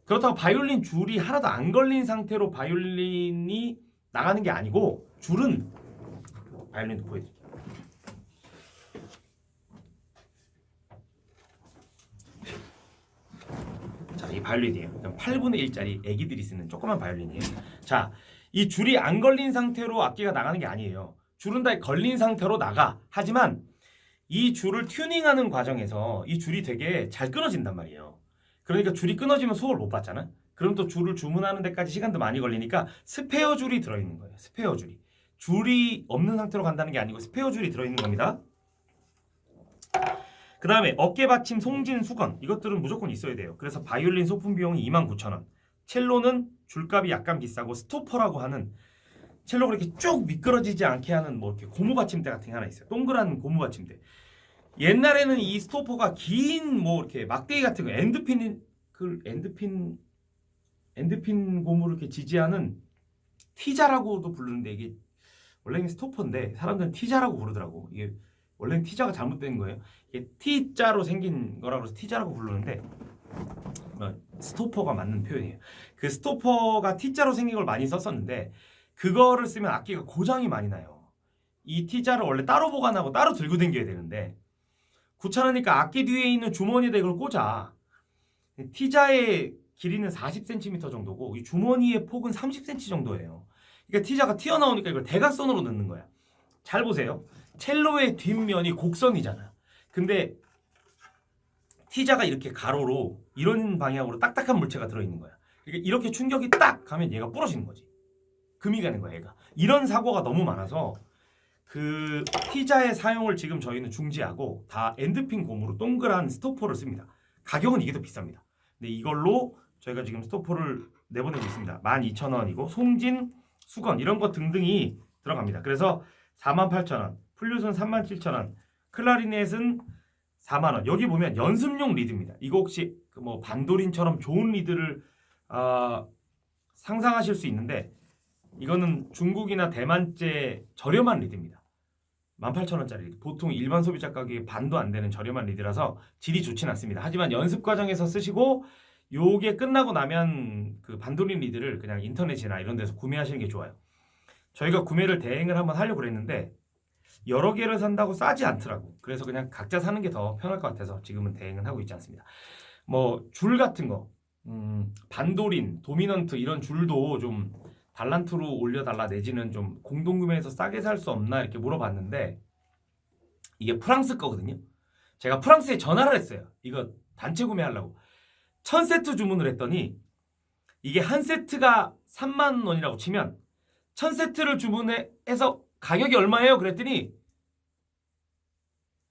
그렇다고 바이올린 줄이 하나도 안 걸린 상태로 바이올린이 나가는 게 아니고 줄은 바이올린도 보여드릴게요. 자, 이 바이올린이에요. 8분의 1짜리 애기들이 쓰는 조그만 바이올린이에요. 자, 이 줄이 안 걸린 상태로 악기가 나가는 게 아니에요. 줄은 다 걸린 상태로 나가. 하지만 이 줄을 튜닝하는 과정에서 이 줄이 되게 잘 끊어진단 말이에요. 그러니까 줄이 끊어지면 수업을 못 받잖아. 그럼 또 줄을 주문하는 데까지 시간도 많이 걸리니까 스페어 줄이 들어있는 거예요. 스페어 줄이. 줄이 없는 상태로 간다는 게 아니고 스페어 줄이 들어있는 겁니다. 그 다음에 어깨 받침, 송진, 수건 이것들은 무조건 있어야 돼요. 그래서 바이올린 소품 비용이 29,000원. 첼로는 줄값이 약간 비싸고 스토퍼라고 하는 첼로가 이렇게 쭉 미끄러지지 않게 하는 뭐 이렇게 고무 받침대 같은 게 하나 있어요. 동그란 고무 받침대. 옛날에는 이 스토퍼가 긴 뭐 이렇게 막대기 같은 거 엔드핀 고무를 이렇게 지지하는 티자라고도 부르는데 이게 원래는 스토퍼인데 사람들은 티자라고 부르더라고. 이게 원래는 티자가 잘못된 거예요. 이게 T자로 생긴 거라고 해서 티자라고 부르는데 스토퍼가 맞는 표현이에요. 그 스토퍼가 T자로 생긴 걸 많이 썼었는데 그거를 쓰면 악기가 고장이 많이 나요. 이 T자를 원래 따로 보관하고 따로 들고 다녀야 되는데 귀찮으니까 악기 뒤에 있는 주머니에다 이걸 꽂아. T자의 길이는 40cm 정도고 이 주머니의 폭은 30cm 정도예요. 그러니까 T자가 튀어나오니까 이걸 대각선으로 넣는 거야. 잘 보세요. 첼로의 뒷면이 곡선이잖아. 근데 T자가 이렇게 가로로 이런 방향으로 딱딱한 물체가 들어있는 거야. 그러니까 이렇게 충격이 딱 가면 얘가 부러지는 거지. 금이 가는 거야 얘가. 이런 사고가 너무 많아서 그 T자의 사용을 지금 저희는 중지하고 다 엔드핀 고무로 동그란 스토퍼를 씁니다. 가격은 이게 더 비쌉니다. 근데 이걸로 저희가 지금 스토퍼를 내보내고 있습니다. 12,000원이고 송진, 수건 이런 거 등등이 들어갑니다. 그래서 48,000원, 플룻은 37,000원, 클라리넷은 4만원. 여기 보면 연습용 리드입니다. 이거 혹시 뭐 반도린처럼 좋은 리드를 상상하실 수 있는데 이거는 중국이나 대만제 저렴한 리드입니다. 18,000원짜리 리드. 보통 일반 소비자 가격에 반도 안 되는 저렴한 리드라서 질이 좋진 않습니다. 하지만 연습 과정에서 쓰시고 요게 끝나고 나면 그 반도린 리드를 그냥 인터넷이나 이런 데서 구매하시는 게 좋아요. 저희가 구매를 대행을 한번 하려고 그랬는데 여러 개를 산다고 싸지 않더라고. 그래서 그냥 각자 사는 게 더 편할 것 같아서 지금은 대행은 하고 있지 않습니다. 뭐 줄 같은 거 반도린, 도미넌트 이런 줄도 좀 달란트로 올려달라 내지는 좀 공동구매해서 싸게 살 수 없나 이렇게 물어봤는데 이게 프랑스 거거든요. 제가 프랑스에 전화를 했어요. 이거 단체 구매하려고. 1000세트 주문을 했더니 이게 한 세트가 3만 원이라고 치면 1000세트를 주문해서 가격이 얼마예요? 그랬더니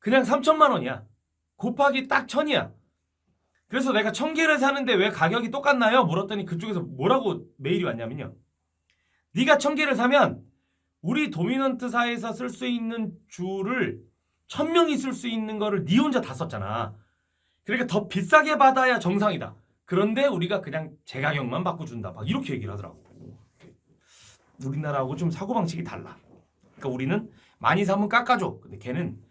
그냥 3천만 원이야. 곱하기 딱 1000이야. 그래서 내가 1000개를 사는데 왜 가격이 똑같나요? 물었더니 그쪽에서 뭐라고 메일이 왔냐면요. 네가 1000개를 사면 우리 도미넌트사에서 쓸 수 있는 줄을 1000명이 쓸 수 있는 거를 네 혼자 다 썼잖아. 그러니까 더 비싸게 받아야 정상이다. 그런데 우리가 그냥 제 가격만 바꿔준다. 막 이렇게 얘기를 하더라고. 우리나라하고 좀 사고방식이 달라. 그러니까 우리는 많이 사면 깎아줘. 근데 걔는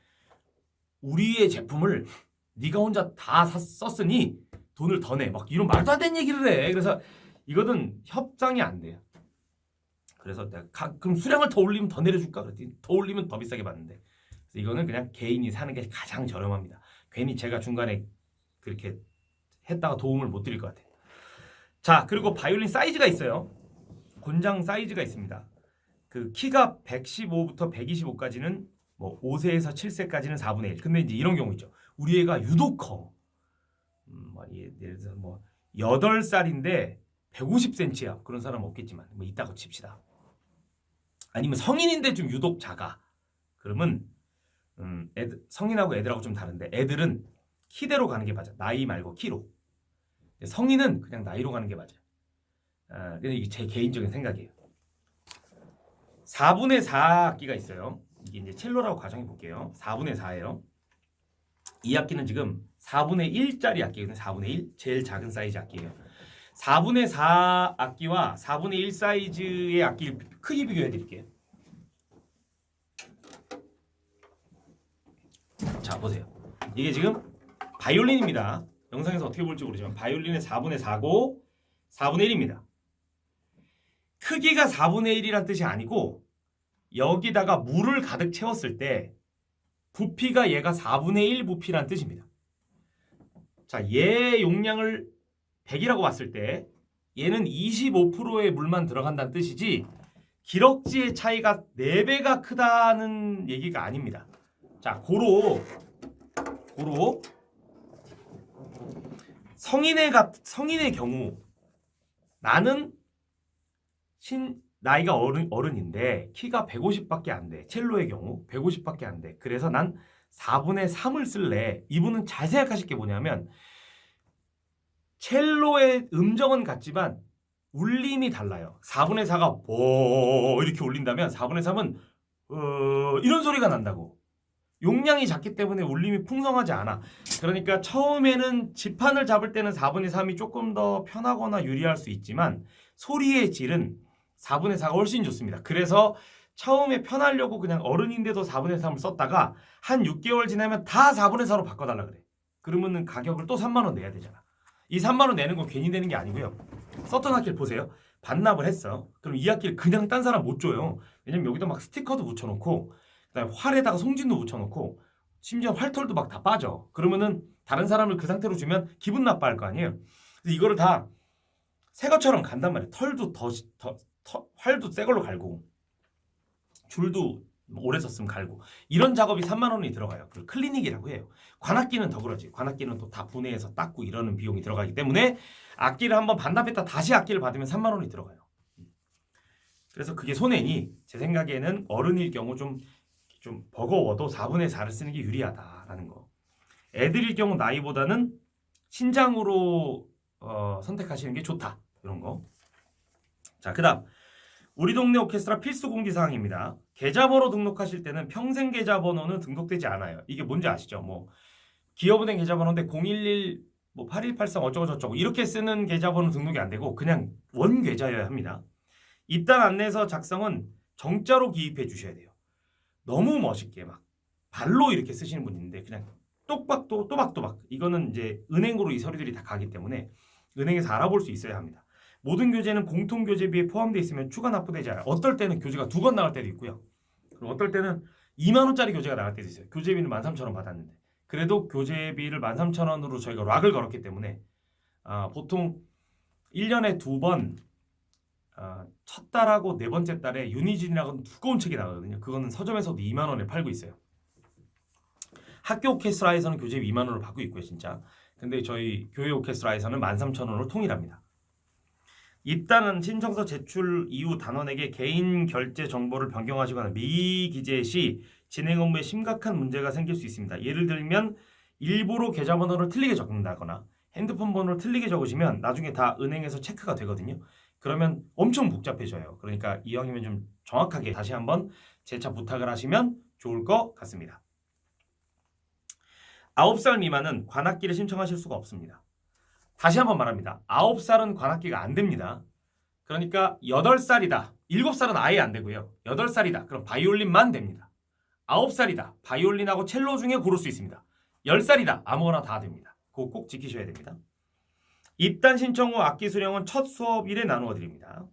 우리의 제품을 네가 혼자 다 썼으니 돈을 더 내. 막 이런 말도 안 되는 얘기를 해. 그래서 이거는 협상이 안 돼요. 그래서 내가 그럼 수량을 더 올리면 더 내려줄까? 그랬더니 더 올리면 더 비싸게 받는데. 그래서 이거는 그냥 개인이 사는 게 가장 저렴합니다. 괜히 제가 중간에 그렇게 했다가 도움을 못 드릴 것 같아요. 자, 그리고 바이올린 사이즈가 있어요. 권장 사이즈가 있습니다. 그 키가 115부터 125까지는 뭐 5세에서 7세까지는 4분의 1. 근데 이제 이런 경우 있죠. 우리 애가 유독 커. 예를 들어서 뭐 8살인데 150cm야. 그런 사람 없겠지만 뭐 있다고 칩시다. 아니면 성인인데 좀 유독 작아. 그러면 성인하고 애들하고 좀 다른데 애들은 키대로 가는 게 맞아. 나이 말고 키로. 성인은 그냥 나이로 가는 게 맞아. 근데 이게 제 개인적인 생각이에요. 4분의 4악기가 있어요. 이게 이제 첼로라고 가정해 볼게요. 4분의 4예요. 이 악기는 지금 4분의 1짜리 악기거든요. 4분의 1. 제일 작은 사이즈 악기예요. 4분의 4 악기와 4분의 1 사이즈의 악기 크기 비교해 드릴게요. 자, 보세요. 이게 지금 바이올린입니다. 영상에서 어떻게 볼지 모르지만 바이올린의 4분의 4고 4분의 1입니다. 크기가 4분의 1이란 뜻이 아니고 여기다가 물을 가득 채웠을 때 부피가 얘가 4분의 1 부피란 뜻입니다. 자, 얘 용량을 100이라고 봤을 때 얘는 25%의 물만 들어간다는 뜻이지 기럭지의 차이가 4배가 크다는 얘기가 아닙니다. 자, 고로 성인의 경우 나는 나이가 어른인데 키가 150밖에 안 돼. 첼로의 경우 150밖에 안 돼. 그래서 난 4분의 3을 쓸래. 이분은 잘 생각하실 게 뭐냐면 첼로의 음정은 같지만 울림이 달라요. 4분의 4가 이렇게 울린다면 4분의 3은 이런 소리가 난다고. 용량이 작기 때문에 울림이 풍성하지 않아. 그러니까 처음에는 지판을 잡을 때는 4분의 3이 조금 더 편하거나 유리할 수 있지만 소리의 질은 4분의 4가 훨씬 좋습니다. 그래서 처음에 편하려고 그냥 어른인데도 4분의 3을 썼다가 한 6개월 지나면 다 4분의 4로 바꿔달라 그래. 그러면은 가격을 또 3만 원 내야 되잖아. 이 3만 원 내는 건 괜히 내는 게 아니고요. 썼던 악기를 보세요. 반납을 했어. 그럼 이 악기를 그냥 딴 사람 못 줘요. 왜냐면 여기다 막 스티커도 붙여놓고 그다음에 활에다가 송진도 붙여놓고 심지어 활털도 막 다 빠져. 그러면은 다른 사람을 그 상태로 주면 기분 나빠할 거 아니에요. 그래서 이거를 다 새 것처럼 간단 말이에요. 털도 활도 새 걸로 갈고 줄도 오래 썼으면 갈고 이런 작업이 3만 원이 들어가요. 그걸 클리닉이라고 해요. 관악기는 더 그러지. 관악기는 또 다 분해해서 닦고 이러는 비용이 들어가기 때문에 악기를 한번 반납했다 다시 악기를 받으면 3만 원이 들어가요. 그래서 그게 손해니 제 생각에는 어른일 경우 좀 버거워도 4분의 4를 쓰는 게 유리하다라는 거. 애들일 경우 나이보다는 신장으로 선택하시는 게 좋다. 이런 거. 자, 그다음 우리 동네 오케스트라 필수 공지사항입니다. 계좌번호 등록하실 때는 평생 계좌번호는 등록되지 않아요. 이게 뭔지 아시죠? 뭐 기업은행 계좌번호인데 011 뭐 8183 어쩌고 저쩌고 이렇게 쓰는 계좌번호 등록이 안 되고 그냥 원 계좌여야 합니다. 입단 안내서 작성은 정자로 기입해 주셔야 돼요. 너무 멋있게 막 발로 이렇게 쓰시는 분이 있는데 그냥 또박또박 이거는 이제 은행으로 이 서류들이 다 가기 때문에 은행에서 알아볼 수 있어야 합니다. 모든 교재는 공통 교재비에 포함되어 있으면 추가 납부되지 않아요. 어떨 때는 교재가 2권 나갈 때도 있고요. 그리고 어떨 때는 2만 원짜리 교재가 나갈 때도 있어요. 교재비는 13,000원 받았는데 그래도 교재비를 13,000원으로 저희가 락을 걸었기 때문에 보통 1년에 2번 첫 달하고 네 번째 달에 유니진이라고 두꺼운 책이 나가거든요. 그거는 서점에서도 2만 원에 팔고 있어요. 학교 오케스트라에서는 교재 2만 원으로 받고 있고요, 진짜. 근데 저희 교회 오케스트라에서는 13,000원으로 통일합니다. 입단은 신청서 제출 이후 단원에게 개인 결제 정보를 변경하시거나 미기재 시 진행 업무에 심각한 문제가 생길 수 있습니다. 예를 들면 일부러 계좌번호를 틀리게 적는다거나 핸드폰 번호를 틀리게 적으시면 나중에 다 은행에서 체크가 되거든요. 그러면 엄청 복잡해져요. 그러니까 이왕이면 좀 정확하게 다시 한번 재차 부탁을 하시면 좋을 것 같습니다. 9살 미만은 관악기를 신청하실 수가 없습니다. 다시 한번 말합니다. 9살은 관악기가 안 됩니다. 그러니까 8살이다. 7살은 아예 안 되고요. 8살이다. 그럼 바이올린만 됩니다. 9살이다. 바이올린하고 첼로 중에 고를 수 있습니다. 10살이다. 아무거나 다 됩니다. 그거 꼭 지키셔야 됩니다. 입단 신청 후 악기 수령은 첫 수업일에 나누어 드립니다.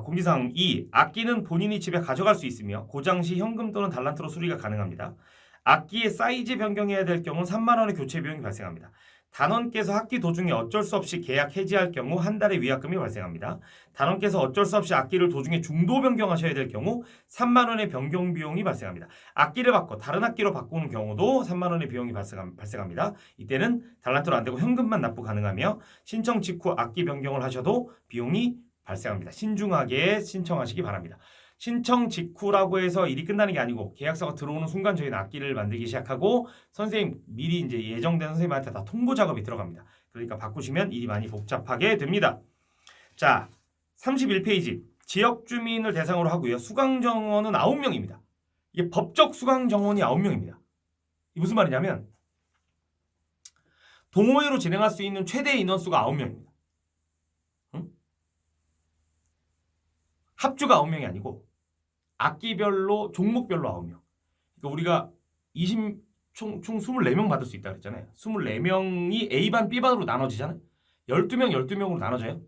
공지사항 2. 악기는 본인이 집에 가져갈 수 있으며 고장 시 현금 또는 달란트로 수리가 가능합니다. 악기의 사이즈 변경해야 될 경우 3만 원의 교체 비용이 발생합니다. 단원께서 학기 도중에 어쩔 수 없이 계약 해지할 경우 한 달의 위약금이 발생합니다. 단원께서 어쩔 수 없이 악기를 도중에 중도 변경하셔야 될 경우 3만 원의 변경 비용이 발생합니다. 악기를 바꿔 다른 악기로 바꾸는 경우도 3만 원의 비용이 발생합니다. 이때는 달란트로 안 되고 현금만 납부 가능하며 신청 직후 악기 변경을 하셔도 비용이 발생합니다. 신중하게 신청하시기 바랍니다. 신청 직후라고 해서 일이 끝나는 게 아니고 계약서가 들어오는 순간 저희는 악기를 만들기 시작하고 선생님 미리 이제 예정된 선생님한테 다 통보 작업이 들어갑니다. 그러니까 바꾸시면 일이 많이 복잡하게 됩니다. 자, 31페이지 지역 주민을 대상으로 하고요. 수강 정원은 9명입니다. 이게 법적 수강 정원이 9명입니다. 이게 무슨 말이냐면 동호회로 진행할 수 있는 최대 인원수가 9명입니다. 응? 합주가 9명이 아니고 악기별로 종목별로 9명. 그러니까 우리가 총 24명 받을 수 있다고 그랬잖아요. 24명이 A반, B반으로 나눠지잖아요. 12명, 12명으로 나눠져요.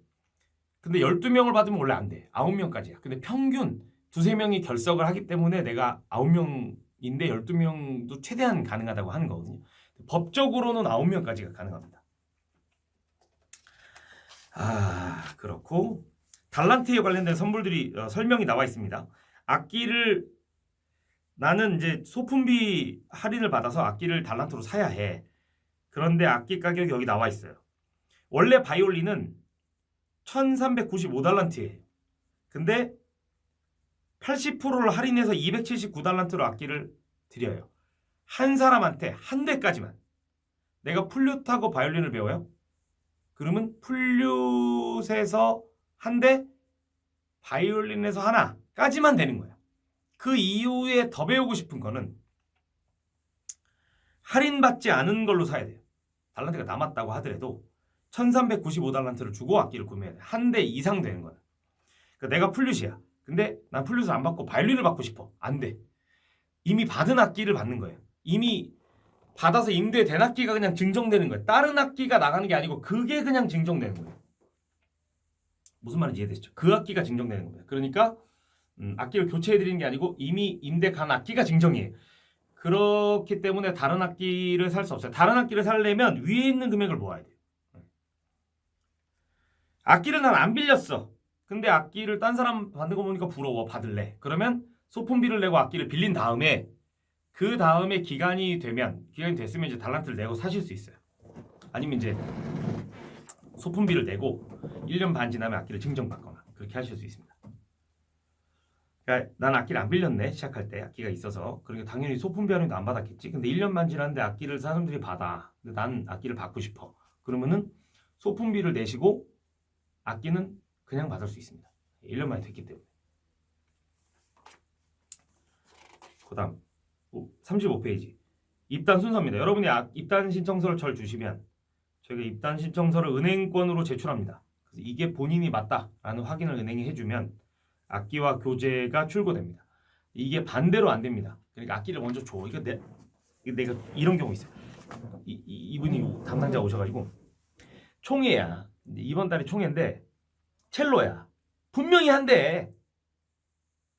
근데 12명을 받으면 원래 안 돼. 9명까지야. 근데 평균 2-3명이 결석을 하기 때문에 내가 9명인데 12명도 최대한 가능하다고 하는 거거든요. 법적으로는 9명까지가 가능합니다. 그렇고 달란트에 관련된 선물들이 설명이 나와 있습니다. 악기를 나는 이제 소품비 할인을 받아서 악기를 달란트로 사야 해. 그런데 악기 가격이 여기 나와 있어요. 원래 바이올린은 1395달란트예요. 근데 80%를 할인해서 279달란트로 악기를 드려요. 한 사람한테 한 대까지만. 내가 플룻하고 바이올린을 배워요. 그러면 플룻에서 한 대, 바이올린에서 하나까지만 되는 거예요. 그 이후에 더 배우고 싶은 거는 할인받지 않은 걸로 사야 돼요. 달란트가 남았다고 하더라도 1395달란트를 주고 악기를 구매해야 돼. 한 대 이상 되는 거야. 그러니까 내가 플룻이야. 근데 난 플룻을 안 받고 바이올린을 받고 싶어. 안 돼. 이미 받은 악기를 받는 거예요. 이미 받아서 임대된 악기가 그냥 증정되는 거예요. 다른 악기가 나가는 게 아니고 그게 그냥 증정되는 거예요. 무슨 말인지 이해되시죠? 그 악기가 증정되는 겁니다. 그러니까 악기를 교체해드리는 게 아니고 이미 임대 간 악기가 증정이에요. 그렇기 때문에 다른 악기를 살 수 없어요. 다른 악기를 살려면 위에 있는 금액을 모아야 돼요. 악기를 난 안 빌렸어. 근데 악기를 딴 사람 받는 거 보니까 부러워. 받을래. 그러면 소품비를 내고 악기를 빌린 다음에 그 다음에 기간이 됐으면 이제 달란트를 내고 사실 수 있어요. 아니면 이제 소품비를 내고 1년 반 지나면 악기를 증정받거나 그렇게 하실 수 있습니다. 그러니까 난 악기를 안 빌렸네. 시작할 때 악기가 있어서. 그러니까 당연히 소품비 할인도 안 받았겠지. 근데 1년 반 지났는데 악기를 사람들이 받아. 근데 난 악기를 받고 싶어. 그러면은 소품비를 내시고 악기는 그냥 받을 수 있습니다. 1년 만에 됐기 때문에. 그 다음 35페이지 입단 순서입니다. 여러분이 입단 신청서를 절 주시면 저희가 입단 신청서를 은행권으로 제출합니다. 그래서 이게 본인이 맞다라는 확인을 은행이 해주면 악기와 교재가 출고됩니다. 이게 반대로 안 됩니다. 그러니까 악기를 먼저 줘. 이거 내가 이런 경우 있어요. 이분이 담당자 오셔가지고 총회야. 이번 달에 총회인데 첼로야. 분명히 한대.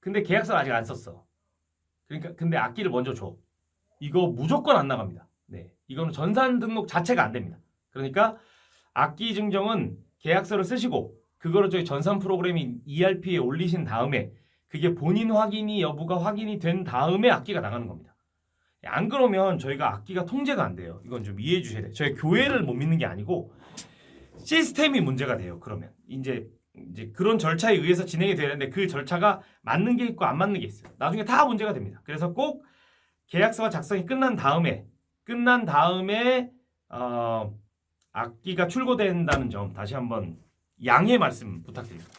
근데 계약서를 아직 안 썼어. 그러니까 근데 악기를 먼저 줘. 이거 무조건 안 나갑니다. 네, 이거는 전산 등록 자체가 안 됩니다. 그러니까 악기 증정은 계약서를 쓰시고 그거를 저희 전산 프로그램인 ERP에 올리신 다음에 그게 본인 확인이 여부가 확인이 된 다음에 악기가 나가는 겁니다. 안 그러면 저희가 악기가 통제가 안 돼요. 이건 좀 이해해 주셔야 돼요. 저희 교회를 못 믿는 게 아니고 시스템이 문제가 돼요. 그러면 이제 그런 절차에 의해서 진행이 되는데 그 절차가 맞는 게 있고 안 맞는 게 있어요. 나중에 다 문제가 됩니다. 그래서 꼭 계약서가 작성이 끝난 다음에 악기가 출고된다는 점 다시 한번 양해 말씀 부탁드립니다.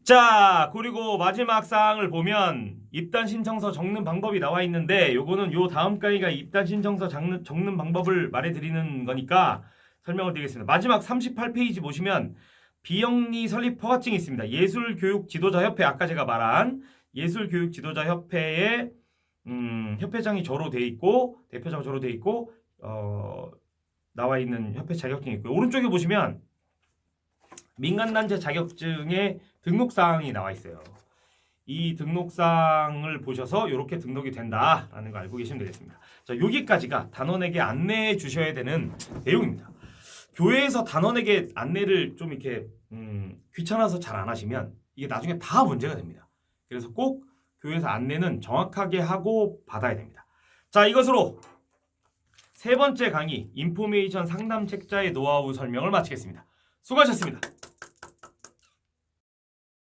자, 그리고 마지막 사항을 보면 입단 신청서 적는 방법이 나와 있는데 요거는 요 다음 강의가 입단 신청서 적는 방법을 말해드리는 거니까 설명을 드리겠습니다. 마지막 38페이지 보시면 비영리 설립 허가증이 있습니다. 예술교육지도자협회, 아까 제가 말한 예술교육지도자협회에 협회장이 저로 돼 있고 대표장 저로 돼 있고 나와 있는 협회 자격증이 있고요. 오른쪽에 보시면 민간단체 자격증의 등록사항이 나와 있어요. 이 등록사항을 보셔서 이렇게 등록이 된다라는 거 알고 계시면 되겠습니다. 자, 여기까지가 단원에게 안내해 주셔야 되는 내용입니다. 교회에서 단원에게 안내를 좀 이렇게 귀찮아서 잘 안 하시면 이게 나중에 다 문제가 됩니다. 그래서 꼭 교회에서 안내는 정확하게 하고 받아야 됩니다. 자, 이것으로 세 번째 강의 인포메이션 상담 책자의 노하우 설명을 마치겠습니다. 수고하셨습니다.